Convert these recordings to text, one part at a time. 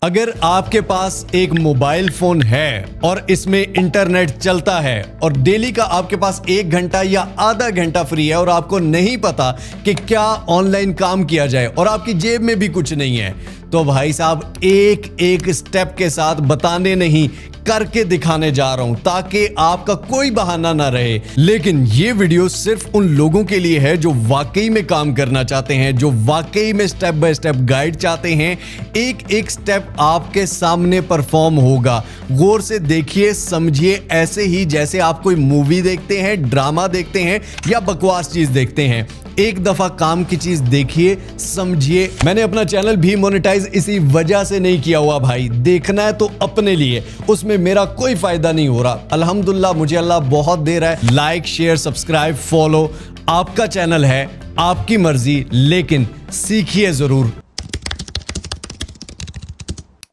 अगर आपके पास एक मोबाइल फोन है और इसमें इंटरनेट चलता है और डेली का आपके पास 1 घंटा या आधा घंटा फ्री है और आपको नहीं पता कि क्या ऑनलाइन काम किया जाए और आपकी जेब में भी कुछ नहीं है, तो भाई साहब एक एक स्टेप के साथ बताने नहीं करके दिखाने जा रहा हूं ताकि आपका कोई बहाना ना रहे। लेकिन ये वीडियो सिर्फ उन लोगों के लिए है जो वाकई में काम करना चाहते हैं, जो वाकई में स्टेप बाय स्टेप गाइड चाहते हैं। एक एक स्टेप आपके सामने परफॉर्म होगा। गौर से देखिए, समझिए, ऐसे ही जैसे आप कोई मूवी देखते हैं, ड्रामा देखते हैं या बकवास चीज देखते हैं। एक दफा काम की चीज देखिए, समझिए। मैंने अपना चैनल भी मोनेटाइज इसी वजह से नहीं किया हुआ भाई। देखना है तो अपने लिए, उसमें मेरा कोई फायदा नहीं हो रहा। अल्हम्दुलिल्लाह मुझे अल्लाह बहुत दे रहा है। लाइक, शेयर, सब्सक्राइब, फॉलो आपका चैनल है, आपकी मर्जी, लेकिन सीखिए जरूर।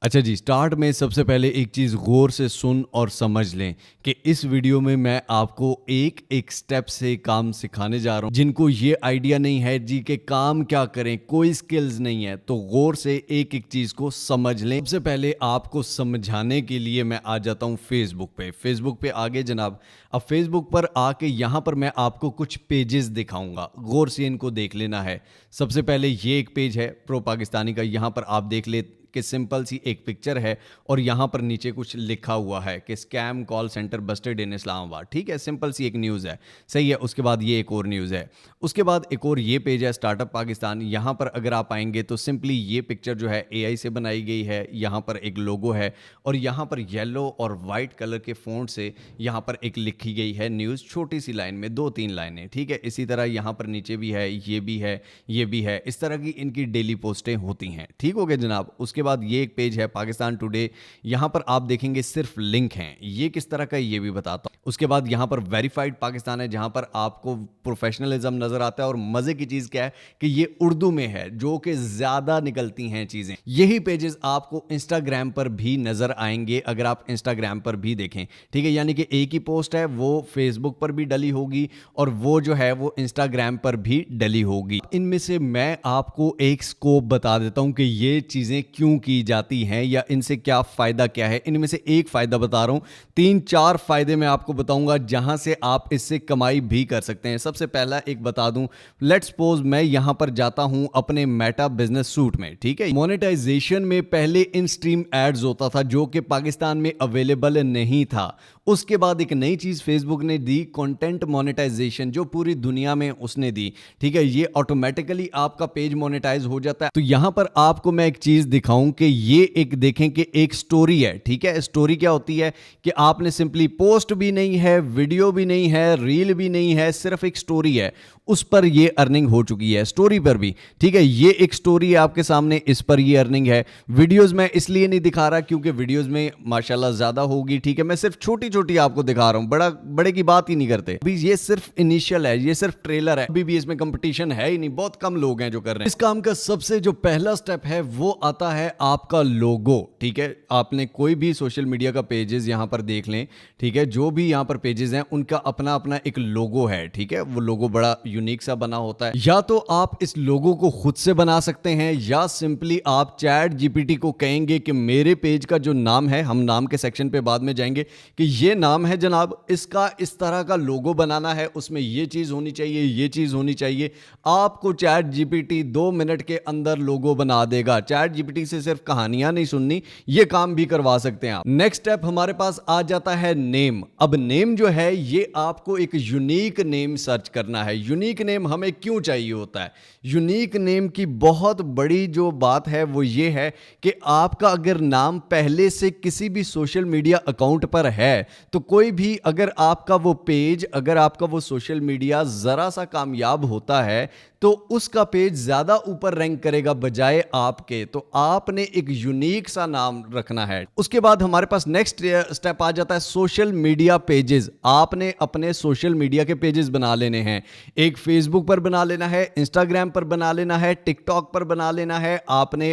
अच्छा जी, स्टार्ट में सबसे पहले एक चीज़ गौर से सुन और समझ लें कि इस वीडियो में मैं आपको एक एक स्टेप से काम सिखाने जा रहा हूं। जिनको ये आइडिया नहीं है जी कि काम क्या करें, कोई स्किल्स नहीं है, तो गौर से एक एक चीज़ को समझ लें। सबसे पहले आपको समझाने के लिए मैं आ जाता हूं फेसबुक पे आगे जनाब। अब फेसबुक पर आके यहाँ पर मैं आपको कुछ पेजेस दिखाऊंगा, गौर से इनको देख लेना है। सबसे पहले ये एक पेज है प्रो पाकिस्तानी का। यहाँ पर आप देख ले कि सिंपल सी एक पिक्चर है और यहाँ पर नीचे कुछ लिखा हुआ है कि स्कैम कॉल सेंटर बस्टेड इन इस्लामाबाद। ठीक है, सिंपल सी एक न्यूज़ है, सही है। उसके बाद ये एक और न्यूज़ है। उसके बाद एक और ये पेज है स्टार्टअप पाकिस्तान। यहाँ पर अगर आप आएंगे तो सिंपली ये पिक्चर जो है एआई से बनाई गई है। यहाँ पर एक लोगो है और यहाँ पर येलो और वाइट कलर के फ़ॉन्ट से यहाँ पर एक लिखी गई है न्यूज़, छोटी सी लाइन में 2-3 लाइनें। ठीक है, इसी तरह यहाँ पर नीचे भी है, ये भी है, ये भी है। इस तरह की इनकी डेली पोस्टें होती हैं। ठीक हो गया जनाब। उसके बाद ये एक पेज है पाकिस्तान टुडे। यहां पर आप देखेंगे सिर्फ लिंक हैं। ये किस तरह का ये भी बताता हूं। उसके बाद यहां पर वेरीफाइड पाकिस्तान है, जहां पर आपको प्रोफेशनलिज्म नजर आता है। और मजे की चीज क्या है कि ये उर्दू में है, जो कि ज्यादा निकलती हैं चीजें। यही पेजेस आपको इंस्टाग्राम पर भी नजर आएंगे अगर आप इंस्टाग्राम पर भी देखें। ठीक है, यानी कि एक ही पोस्ट है, वो फेसबुक पर भी डली होगी और वो जो है वो इंस्टाग्राम पर भी डली होगी। इनमें से मैं आपको एक स्कोप बता देता हूं कि ये चीजें क्यों की जाती हैं या इनसे क्या फायदा क्या है। इनमें से एक फायदा बता रहा हूं, 3-4 फायदे मैं आपको बताऊंगा जहां से आप इससे कमाई भी कर सकते हैं। सबसे पहला एक बता दूं, लेट्स सपोज मैं यहां पर जाता हूं अपने मेटा बिजनेस सूट में। ठीक है, मोनेटाइजेशन में पहले इन स्ट्रीम एड्स होता था जो कि पाकिस्तान में अवेलेबल नहीं था। उसके बाद एक नई चीज फेसबुक ने दी, कंटेंट मोनेटाइजेशन, जो पूरी दुनिया में उसने दी। ठीक है, ये ऑटोमेटिकली आपका पेज मोनेटाइज हो जाता है। तो यहां पर आपको मैं एक चीज दिखाऊं कि ये एक देखें कि एक स्टोरी है। ठीक है, स्टोरी क्या होती है कि आपने सिंपली पोस्ट भी नहीं है, वीडियो भी नहीं है, रील भी नहीं है, सिर्फ एक स्टोरी है, उस पर ये अर्निंग हो चुकी है, स्टोरी पर भी। ठीक है, ये एक स्टोरी है आपके सामने, इस पर ये अर्निंग है। वीडियोस में इसलिए नहीं दिखा रहा क्योंकि वीडियोस में माशाल्लाह ज्यादा होगी। ठीक है, मैं सिर्फ छोटी छोटी आपको दिखा रहा हूं, बड़े की बात ही नहीं करते। अभी ये सिर्फ इनिशियल है, ये सिर्फ ट्रेलर है, अभी भी इसमें कंपटीशन है ही नहीं, बहुत कम लोग हैं जो कर रहे हैं। इस काम का सबसे जो पहला स्टेप है वो आता है आपका लोगो। ठीक है, आपने कोई भी सोशल मीडिया का पेजेस यहां पर देख लें। ठीक है, जो भी यहां पर पेजेस हैं उनका अपना अपना एक लोगो है। ठीक है, वो लोगो बड़ा यूनिक सा बना होता है। या तो आप इस लोगो को खुद से बना सकते हैं या सिंपली आप चैट जीपीटी को कहेंगे कि मेरे पेज का जो नाम है, हम नाम के सेक्शन पे बाद में जाएंगे, कि ये नाम है जनाब, इसका इस तरह का लोगो बनाना है, उसमें ये चीज होनी चाहिए, ये चीज होनी चाहिए। आपको चैट जीपीटी 2 मिनट के अंदर लोगो बना देगा। चैट जीपीटी से सिर्फ कहानियां नहीं सुननी, ये काम भी करवा सकते हैं आप। नेक्स्ट स्टेप हमारे पास आ जाता है नेम। अब नेम जो है ये आपको एक यूनिक नेम सर्च करना है। यूनिक नेम हमें क्यों चाहिए होता है? यूनिक नेम की बहुत बड़ी जो बात है वो ये है कि आपका अगर नाम पहले से किसी भी सोशल मीडिया अकाउंट पर है तो कोई भी अगर आपका वो पेज, अगर आपका वो सोशल मीडिया जरा सा कामयाब होता है तो उसका पेज ज्यादा ऊपर रैंक करेगा बजाय आपके। तो आपने एक यूनिक सा नाम रखना है। उसके बाद हमारे पास नेक्स्ट स्टेप आ जाता है सोशल मीडिया पेजेस। आपने अपने सोशल मीडिया के पेजेस बना लेने हैं। एक एक फेसबुक पर बना लेना है, इंस्टाग्राम पर बना लेना है, टिकटॉक पर बना लेना है, आपने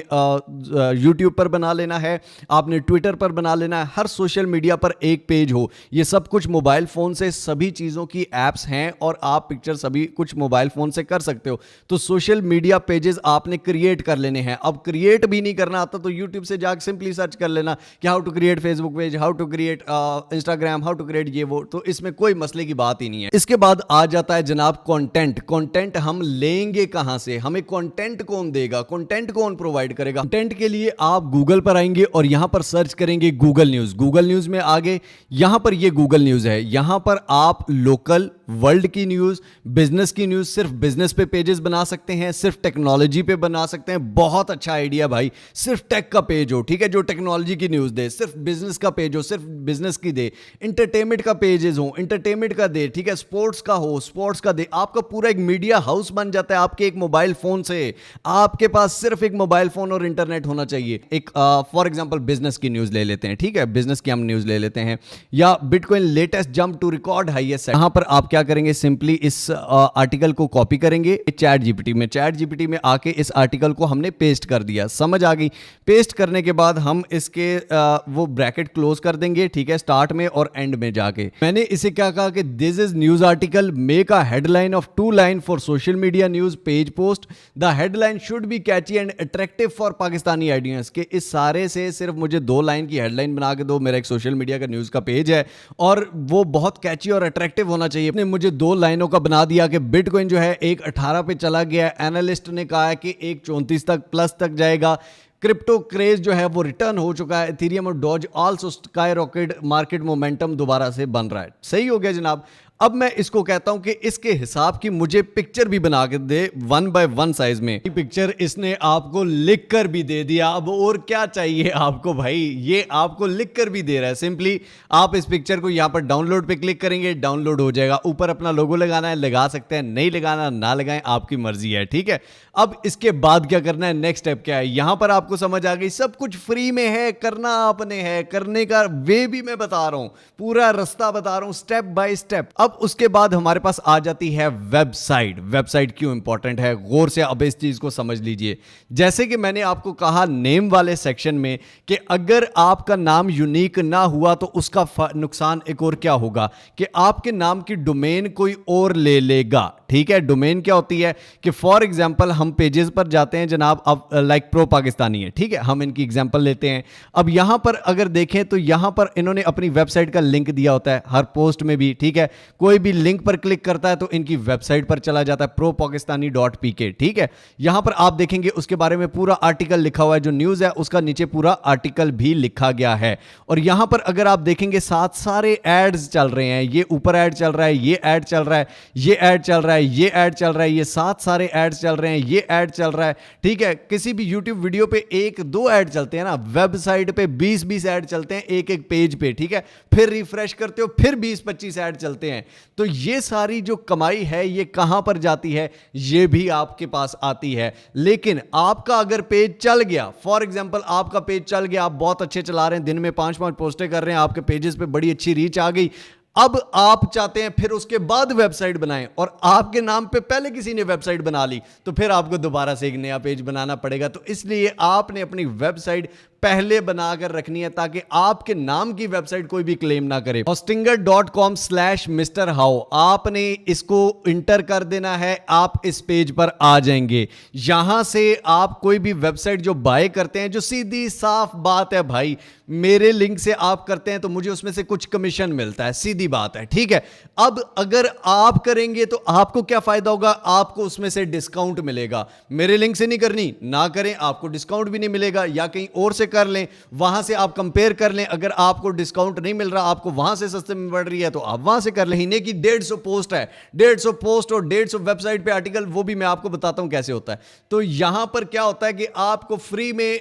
यूट्यूब पर बना लेना है, आपने ट्विटर पर बना लेना है, हर सोशल मीडिया पर एक पेज हो। ये सब कुछ मोबाइल फोन से सभी चीज़ों की एप्स हैं और आप पिक्चर सभी कुछ मोबाइल फोन से कर सकते हो। तो सोशल मीडिया पेजेस आपने क्रिएट कर लेने हैं। अब क्रिएट भी नहीं करना आता तो यूट्यूब से जाकर सिंपली सर्च कर लेना कि how to create Facebook page, how to create Instagram, how to create ये वो, तो इसमें कोई मसले की बात ही नहीं है। इसके बाद आ जाता है जनाब कंटेंट। कंटेंट हम लेंगे कहां से, हमें कंटेंट कौन देगा, कंटेंट कौन प्रोवाइड करेगा। कंटेंट के लिए आप गूगल पर आएंगे और यहां पर सर्च करेंगे गूगल न्यूज। गूगल न्यूज में आगे यहां पर ये गूगल न्यूज है, यहां पर आप लोकल वर्ल्ड की न्यूज, बिजनेस की न्यूज, सिर्फ बिजनेस पे पेजेस बना सकते हैं, सिर्फ टेक्नोलॉजी पे बना सकते हैं। बहुत अच्छा आइडिया भाई, सिर्फ टेक का पेज हो, ठीक है, जो टेक्नोलॉजी की न्यूज दे, सिर्फ बिजनेस का पेज हो, सिर्फ बिजनेस की दे, इंटरटेनमेंट का पेजेस हो, इंटरटेनमेंट का दे, ठीक है, स्पोर्ट्स का हो, स्पोर्ट्स का दे। आपका पूरा एक मीडिया हाउस बन जाता है आपके एक मोबाइल फोन से। आपके पास सिर्फ एक मोबाइल फोन और इंटरनेट होना चाहिए। एक फॉर एग्जांपल बिजनेस की न्यूज ले लेते हैं, ठीक है, बिजनेस की हम न्यूज ले लेते हैं, या bitcoin latest jump to record highest. यहां पर आप क्या करेंगे, सिंपली इस आर्टिकल को कॉपी करेंगे चैट जीपीटी में आके इस आर्टिकल को हमने पेस्ट कर दिया। समझ आ गई। पेस्ट करने के बाद हम इसके वो ब्रैकेट क्लोज कर देंगे, ठीक है, स्टार्ट में और एंड में जाके मैंने इसे क्या कहा कि this is news article, make a headline of 2 line for social media news page post, the headline should be Kainchi and attractive for Pakistani audience. के इस सारे से सिर्फ मुझे 2 लाइन की हेडलाइन बना के दो। मेरा एक सोशल मीडिया का न्यूज का पेज है और वो बहुत कैची और अट्रैक्टिव होना चाहिए। अपने मुझे 2 लाइनों का बना दिया कि बिटकॉइन जो है 1.18 पे चला गया, एनालिस्ट ने कहा है कि 1.34 तक प्लस तक जाएगा, क्रिप्टो क्रेज जो है वो रिटर्न हो चुका है, इथेरियम और Doge also skyrocket, market momentum दोबारा से बन रहा है। सही हो गया जनाब। अब मैं इसको कहता हूं कि इसके हिसाब की मुझे पिक्चर भी बना के दे 1 by 1 साइज में। पिक्चर इसने आपको लिख कर भी दे दिया। अब और क्या चाहिए आपको भाई, ये आपको लिख कर भी दे रहा है। सिंपली आप इस पिक्चर को यहां पर डाउनलोड पे क्लिक करेंगे, डाउनलोड हो जाएगा। ऊपर अपना लोगो लगाना है, लगा सकते हैं, नहीं लगाना ना लगाएं, आपकी मर्जी है, ठीक है। अब इसके बाद क्या करना है, नेक्स्ट स्टेप क्या है, यहां पर आपको समझ आ गई। सब कुछ फ्री में है, करना आपने है, करने का वे भी मैं बता रहा हूं, पूरा रास्ता बता रहा हूं स्टेप बाय स्टेप। अब उसके बाद हमारे पास आ जाती है वेबसाइट। वेबसाइट क्यों इंपॉर्टेंट है, गौर से अब इस चीज को समझ लीजिए। जैसे कि मैंने आपको कहा नेम वाले सेक्शन में कि अगर आपका नाम यूनिक ना हुआ तो उसका नुकसान एक और क्या होगा कि आपके नाम की डोमेन कोई और ले लेगा, ठीक है। डोमेन क्या होती है कि फॉर एग्जांपल हम पेजेस पर जाते हैं जनाब, अब लाइक प्रो पाकिस्तानी है, ठीक है, हम इनकी एग्जांपल लेते हैं। अब यहां पर अगर देखें तो यहां पर इन्होंने अपनी वेबसाइट का लिंक दिया होता है हर पोस्ट में भी, ठीक है। कोई भी लिंक पर क्लिक करता है तो इनकी वेबसाइट पर चला जाता है propakistani.pk, ठीक है। यहां पर आप देखेंगे उसके बारे में पूरा आर्टिकल लिखा हुआ है, जो न्यूज है उसका नीचे पूरा आर्टिकल भी लिखा गया है। और यहां पर अगर आप देखेंगे साथ सारे एड्स चल रहे हैं, ये ऊपर ऐड चल रहा है, ये ऐड चल रहा है, ये ऐड चल रहा है, ये ऐड चल रहा है, ये साथ सारे एड्स चल रहे हैं, ये ऐड चल रहा है, ठीक है। किसी भी यूट्यूब वीडियो पे 1-2 ऐड चलते हैं ना, वेबसाइट पे 20-20 ऐड चलते हैं एक एक पेज पे, ठीक है। फिर रिफ्रेश करते हो फिर 20-25 ऐड चलते हैं। तो ये सारी जो कमाई है ये कहां पर जाती है, ये भी आपके पास आती है। लेकिन आपका अगर पेज चल गया, फॉर एग्जांपल आपका पेज चल गया, आप बहुत अच्छे चला रहे हैं, दिन में 5-5 पोस्टें कर रहे हैं, आपके पेजेस पे बड़ी अच्छी रीच आ गई, अब आप चाहते हैं फिर उसके बाद वेबसाइट बनाएं और आपके नाम पे पहले किसी ने वेबसाइट बना ली, तो फिर आपको दोबारा से एक नया पेज बनाना पड़ेगा। तो इसलिए आपने अपनी वेबसाइट पहले बनाकर रखनी है ताकि आपके नाम की वेबसाइट कोई भी क्लेम ना करे। hostinger.com/Mr. How आपने इसको इंटर कर देना है, आप इस पेज पर आ जाएंगे। यहां से आप कोई भी वेबसाइट जो बाय करते हैं, जो सीधी साफ बात है भाई, मेरे लिंक से आप करते हैं तो मुझे उसमें से कुछ कमीशन मिलता है, सीधी बात है, ठीक है। अब अगर आप करेंगे तो आपको क्या फायदा होगा, आपको उसमें से डिस्काउंट मिलेगा। मेरे लिंक से नहीं करनी, ना करें, आपको डिस्काउंट भी नहीं मिलेगा, या कहीं और से कर लें, वहां से आप कंपेयर कर लें। अगर आपको डिस्काउंट नहीं मिल रहा, आपको वहां से सस्ते में पड़ रही है, तो आप वहां से कर लें। महीने की 150 पोस्ट है, 150 पोस्ट और 150 वेबसाइट पे आर्टिकल, वो भी मैं आपको बताता हूं कैसे होता है। तो यहां पर क्या होता है कि आपको फ्री में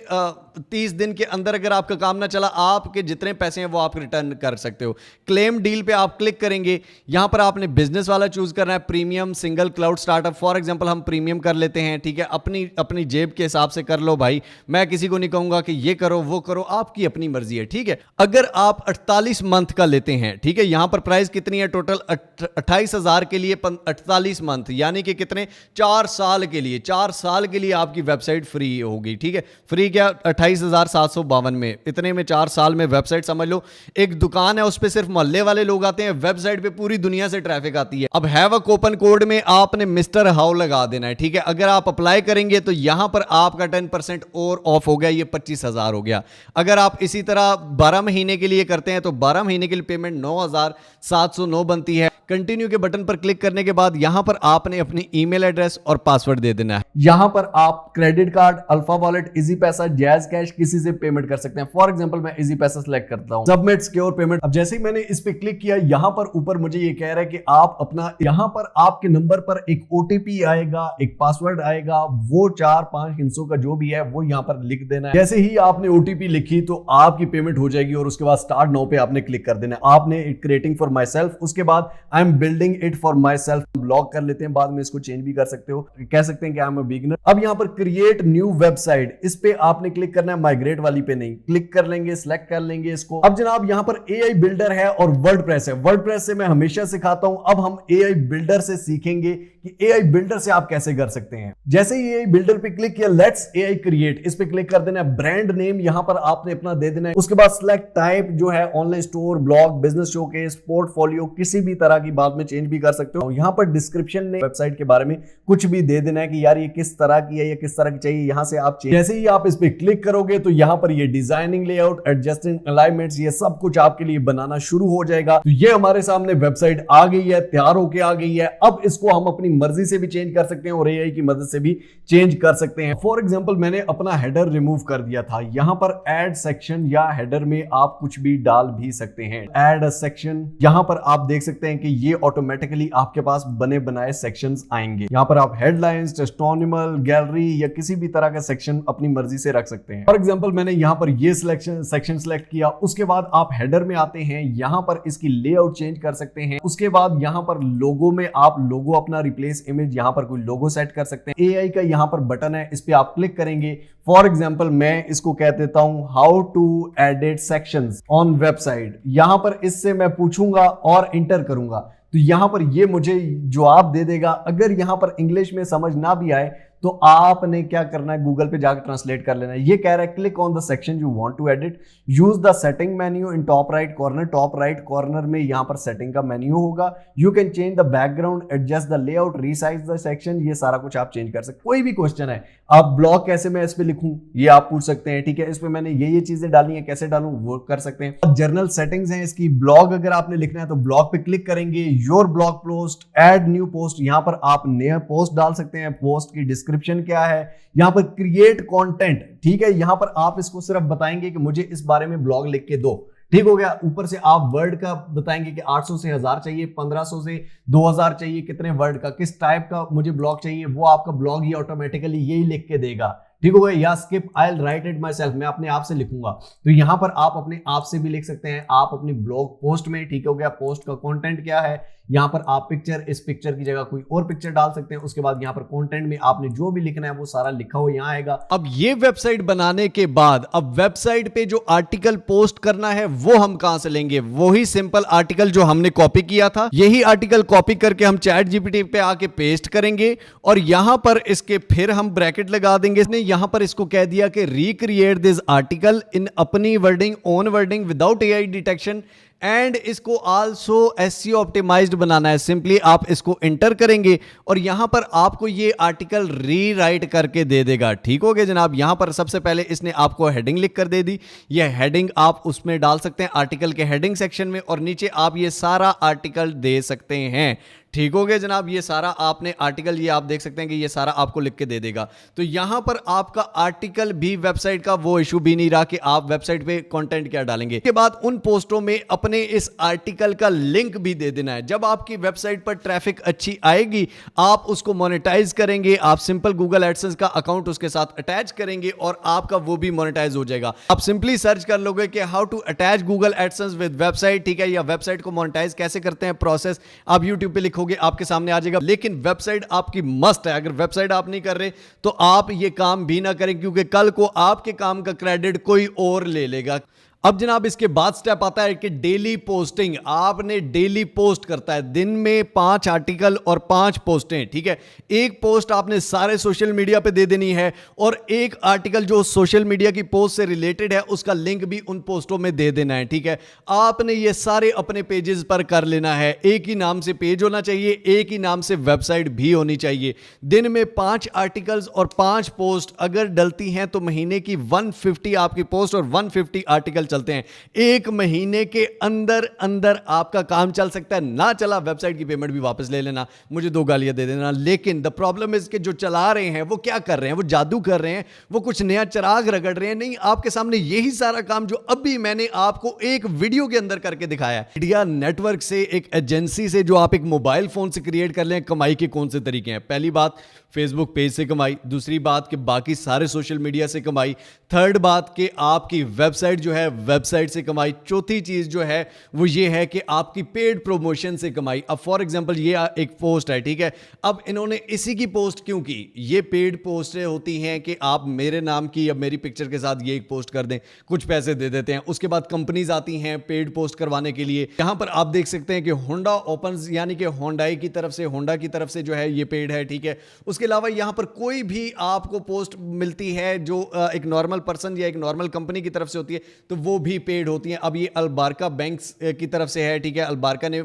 30 दिन के अंदर अगर आपका काम ना चला, आपके जितने पैसे हैं वो आप रिटर्न कर सकते हो। क्लेम डील पे पे आप क्लिक करेंगे, यहां पर आपने बिजनेस वाला चूज करना है, premium, single, cloud, startup. For example हम प्रीमियम कर लेते हैं, ठीक है, अपनी अपनी जेब के हिसाब से कर लो भाई, मैं किसी को नहीं कहूंगा कि ये करो वो करो, आपकी अपनी मर्जी है, ठीक है। अगर आप 48 मंथ का लेते हैं, ठीक है, यहां पर प्राइस कितनी है टोटल 28,000 के लिए 48 मंथ, यानी कि कितने 4 साल के लिए, 4 साल के लिए आपकी वेबसाइट फ्री होगी, ठीक है। फ्री क्या 28,752 में, इतने में 4 साल में वेबसाइट समझ लो। एक दुकान है, उस पर सिर्फ मोहल्ले वाले लोग आते हैं, वेबसाइट पे पूरी दुनिया से ट्रैफिक आती है। अब हैव अ कूपन कोड में आपने मिस्टर हाउ लगा देना है, ठीक है। अगर आप अप्लाई करेंगे तो यहां पर आपका 10% और ऑफ हो गया, ये 25,000 हो गया। अगर आप इसी तरह 12 महीने के लिए करते हैं तो 12 महीने के लिए पेमेंट 9,709 बनती है। कंटिन्यू के बटन पर क्लिक करने के बाद यहां पर आपने अपनी ईमेल एड्रेस और पासवर्ड दे देना है। यहां पर आप credit card, alpha wallet, easy पैसा, जैज कैश किसी से पेमेंट कर सकते हैं। फॉर एग्जांपल मैं इजी पैसा सेलेक्ट करता हूं, सबमिट सिक्योर पेमेंट। अब जैसे ही मैंने इस पे क्लिक किया, यहां पर ऊपर मुझे ये कह रहा है कि आप अपना, यहां पर आपके नंबर पर एक ओटीपी आएगा, एक पासवर्ड आएगा, वो 4-5 हिस्सों का जो भी है वो यहां पर लिख देना है। जैसे ही आपने ओटीपी लिखी तो आपकी पेमेंट हो जाएगी और उसके बाद स्टार्ट नाउ पे आपने क्लिक कर देना है। आपने क्रिएटिंग फॉर माई सेल्फ, उसके बाद I am building it for my self block कर लेते हैं, बाद में इसको चेंज भी कर सकते हो, कह सकते हैं कि आई एम अ बिगिनर। अब यहां पर क्रिएट न्यू वेबसाइट, इस पे आपने क्लिक करना है, माइग्रेट वाली पे नहीं, क्लिक कर लेंगे, सिलेक्ट कर लेंगे इसको। अब जनाब यहां पर एआई बिल्डर है और वर्डप्रेस है। वर्डप्रेस से मैं हमेशा सिखाता हूं, अब हम एआई बिल्डर से सीखेंगे कि एआई बिल्डर से आप कैसे कर सकते हैं। जैसे ही एआई बिल्डर पे क्लिक किया, लेट्स एआई क्रिएट, इस पे क्लिक कर देना है। ब्रांड नेम यहां पर आपने अपना दे देना है। उसके बाद सिलेक्ट टाइप जो है online store, blog, business showcase, portfolio, किसी भी तरह की बात में चेंज भी कर सकते हो। यहां पर डिस्क्रिप्शन में वेबसाइट के बारे में कुछ भी दे देना है कि यार ये किस तरह की है या किस तरह की चाहिए, यहां से आप चेंज। जैसे ही आप इस पे क्लिक करोगे तो यहां पर ये डिजाइनिंग, लेआउट, एडजस्टिंग, अलाइनमेंट्स, ये सब कुछ आपके लिए बनाना शुरू हो जाएगा। तो ये हमारे सामने वेबसाइट आ गई है, तैयार होके आ गई है। अब इसको हम अपनी मर्जी से भी चेंज कर सकते हैं और एआई की मदद से भी चेंज कर सकते हैं। फॉर एग्जांपल मैंने अपना हेडर रिमूव कर दिया था, यहां पर ऐड सेक्शन या हेडर में आप कुछ भी डाल भी सकते हैं। ऐड अ सेक्शन, यहां पर आप देख सकते हैं कि ये ऑटोमेटिकली आपके पास बने बनाए सेक्शंस आएंगे। यहां पर आप हेडलाइंस, टेस्टिमोनियल, गैलरी या किसी भी तरह का सेक्शन अपनी मर्जी से रख सकते हैं। फॉर एग्जांपल मैंने यहां पर ये सेक्शन सेलेक्ट किया। उसके बाद आप हेडर में आते हैं, यहां पर इसकी लेआउट चेंज कर सकते हैं। उसके बाद यहां पर लोगो में आप लोगो अपना रिप्लेस इमेज, यहां पर कोई लोगो सेट कर सकते हैं। एआई का यहां पर बटन है, इस पे आप क्लिक करेंगे। फॉर एग्जांपल मैं इसको कह देता हूं how to edit sections on website. यहां पर इससे मैं पूछूंगा और इंटर करूंगा तो यहां पर ये मुझे जवाब दे देगा। अगर यहां पर इंग्लिश में समझ ना भी आए तो आपने क्या करना है, गूगल पे जाकर ट्रांसलेट कर लेना है। ये कह रहा है click on the section you want to edit, use the setting menu in top right corner. Top right corner में यहां पर सेटिंग का मेन्यू होगा। You can change the background, adjust the layout, resize the section, ये सारा कुछ आप change कर सकते हैं। कोई भी क्वेश्चन है, आप ब्लॉग कैसे मैं इस पे लिखूं ये आप पूछ सकते हैं, ठीक है। इस पे मैंने ये चीजें डाली है, कैसे डालूं वो कर सकते हैं। जर्नल सेटिंग्स हैं इसकी। ब्लॉग अगर आपने लिखना है तो ब्लॉग पे क्लिक करेंगे, your blog post, add new post, यहां पर आप नया पोस्ट डाल सकते हैं। पोस्ट की डिस्क्रिप्शन क्या है, यहां पर क्रिएट कंटेंट, ठीक है। यहां पर आप इसको सिर्फ बताएंगे कि मुझे इस बारे में ब्लॉग लिख के दो, ठीक हो गया। ऊपर से आप वर्ड का बताएंगे कि 800 से 1000 चाहिए, 1500 से 2000 चाहिए, कितने वर्ड का, किस टाइप का मुझे ब्लॉग चाहिए, वो आपका ब्लॉग ही ऑटोमेटिकली यही लिख के देगा, ठीक हो गया। या skip, I will write it my self, मैं अपने आप से लिखूंगा। तो यहां पर आप अपने आप से भी लिख सकते हैं, आप अपनी ब्लॉग पोस्ट में, ठीक हो गया। पोस्ट का कंटेंट क्या है, यहां पर आप पिक्चर, इस पिक्चर की जगह कोई और पिक्चर डाल सकते हैं। उसके बाद यहां पर कंटेंट में आपने जो भी लिखना है वो सारा लिखा हुआ यहां आएगा। अब ये वेबसाइट बनाने के बाद अब वेबसाइट पे जो आर्टिकल पोस्ट करना है वो हम कहां से लेंगे, वही सिंपल आर्टिकल जो हमने कॉपी किया था, यही आर्टिकल कॉपी करके हम चैट जीपीटी पे आके पेस्ट करेंगे और यहां पर इसके फिर हम ब्रैकेट लगा देंगे। इसने यहां पर इसको कह दिया कि रिक्रिएट दिस आर्टिकल इन अपनी wording, own wording, without AI detection and इसको आल्सो एसईओ ऑप्टिमाइज्ड बनाना है। सिंपली आप इसको एंटर करेंगे और यहां पर आपको ये आर्टिकल रीराइट करके दे देगा, ठीक हो गया जनाब। यहां पर सबसे पहले इसने आपको हेडिंग लिख कर दे दी, ये हेडिंग आप उसमें डाल सकते हैं आर्टिकल के हेडिंग सेक्शन में और नीचे आप ये सारा आर्टिकल दे सकते हैं, ठीक हो गया जनाब। ये सारा आपने आर्टिकल, ये आप देख सकते हैं कि ये सारा आपको लिख के दे देगा। तो यहां पर आपका आर्टिकल भी वेबसाइट का वो इशू भी नहीं रहा कि आप वेबसाइट पे कंटेंट क्या डालेंगे। इसके बाद उन पोस्टों में अपने इस आर्टिकल का लिंक भी दे देना है। जब आपकी वेबसाइट पर ट्रैफिक अच्छी आएगी, आप उसको मोनेटाइज करेंगे, आप सिंपल गूगल एडसेंस का अकाउंट उसके साथ अटैच करेंगे और आपका वो भी मोनेटाइज हो जाएगा। आप सिंपली सर्च कर लोगे कि how to attach Google AdSense with website, ठीक है, या वेबसाइट को मोनेटाइज कैसे करते हैं प्रोसेस, आप यूट्यूब पे लिखोगे आपके सामने आ जाएगा। लेकिन वेबसाइट आपकी मस्त है। अगर वेबसाइट आप नहीं कर रहे तो आप ये काम भी ना करें, क्योंकि कल को आपके काम का क्रेडिट कोई और ले लेगा। अब जनाब इसके बाद स्टेप आता है कि डेली पोस्टिंग। आपने डेली पोस्ट करता है, दिन में 5 आर्टिकल और 5 पोस्टें, ठीक है। एक पोस्ट आपने सारे सोशल मीडिया पे दे देनी है और एक आर्टिकल जो सोशल मीडिया की पोस्ट से रिलेटेड है उसका लिंक भी उन पोस्टों में दे देना है, ठीक है। आपने ये सारे अपने पेजेस पर कर लेना है। एक ही नाम से पेज होना चाहिए, एक ही नाम से वेबसाइट भी होनी चाहिए। दिन में 5 आर्टिकल्स और 5 पोस्ट अगर डलती हैं तो महीने की 150 आपकी पोस्ट और 150 आर्टिकल चलते हैं। एक महीने के अंदर अंदर आपका काम चल सकता है। ना चला, वेबसाइट की पेमेंट भी वापस ले लेना, मुझे 2 गालियां दे देना। लेकिन द प्रॉब्लम इज कि जो चला रहे हैं वो क्या कर रहे हैं, वो जादू कर रहे हैं, वो कुछ नया चिराग रगड़ रहे हैं। नहीं, आपके सामने यही सारा काम जो अभी मैंने आपको एक वीडियो के अंदर करके दिखाया है। मीडिया नेटवर्क से, एक एजेंसी से जो आप एक मोबाइल फोन से क्रिएट कर लें, कमाई के कौन से तरीके हैं। पहली बात, फेसबुक पेज से कमाई। दूसरी बात कि बाकी सारे सोशल मीडिया से कमाई। थर्ड बात कि आपकी वेबसाइट जो है, वेबसाइट से कमाई। चौथी चीज जो है वो ये है कि आपकी पेड प्रमोशन से कमाई। अब फॉर एग्जांपल ये एक पोस्ट है, ठीक है। अब इन्होंने इसी की पोस्ट क्यों की? ये पेड पोस्ट होती हैं कि आप मेरे नाम की या मेरी पिक्चर के साथ ये एक पोस्ट कर दें, कुछ पैसे दे देते हैं। उसके बाद कंपनीज आती हैं पेड पोस्ट करवाने के लिए। यहां पर आप देख सकते हैं कि होंडा ओपन्स, यानी कि होंडाई की तरफ से, होंडा की तरफ से जो है ये पेड है, ठीक है। उसके अलावा यहां पर कोई भी आपको पोस्ट मिलती है जो एक नॉर्मल पर्सन या एक नॉर्मल कंपनी की तरफ से होती है तो वो भी पेड होती है। अब ये अलबारका बैंक्स की तरफ से है, ठीक है। अलबारका ने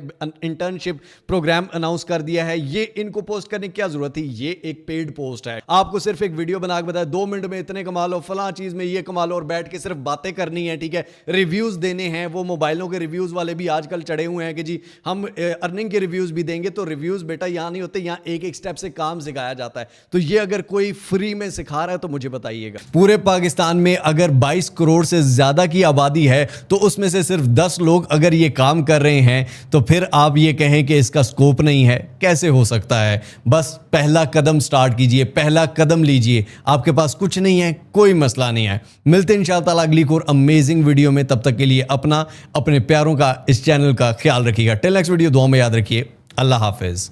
इंटर्नशिप प्रोग्राम अनाउंस कर दिया है। ये इनको पोस्ट करने की क्या जरूरत थी? ये एक पेड पोस्ट है। आपको सिर्फ एक वीडियो बना के बताया 2 मिनट में इतने कमा लो, फलां चीज में ये कमा लो, और बैठ के सिर्फ बातें करनी है, ठीक है। रिव्यूज देने हैं। वो मोबाइलों के रिव्यूज वाले भी आजकल चढ़े हुए हैं कि जी हम अर्निंग के रिव्यूज भी देंगे। तो रिव्यूज बेटा यहां नहीं होते, यहां एक एक स्टेप से काम सिखाया जाता है। तो ये अगर कोई फ्री में सिखा रहा है तो मुझे बताइएगा। पूरे पाकिस्तान में अगर 22 करोड़ से ज्यादा की आबादी है तो उसमें से सिर्फ 10 लोग अगर ये काम कर रहे हैं तो फिर आप ये कहें कि इसका स्कोप नहीं है, कैसे हो सकता है? बस पहला कदम स्टार्ट कीजिए, पहला कदम लीजिए। आपके पास कुछ नहीं है, कोई मसला नहीं है। मिलते हैं इंशाअल्लाह अगली और अमेजिंग वीडियो में। तब तक के लिए अपना, अपने प्यारों का, इस चैनल का ख्याल रखिएगा। टिल नेक्स्ट वीडियो, दुआ में याद रखिए। अल्लाह हाफिज।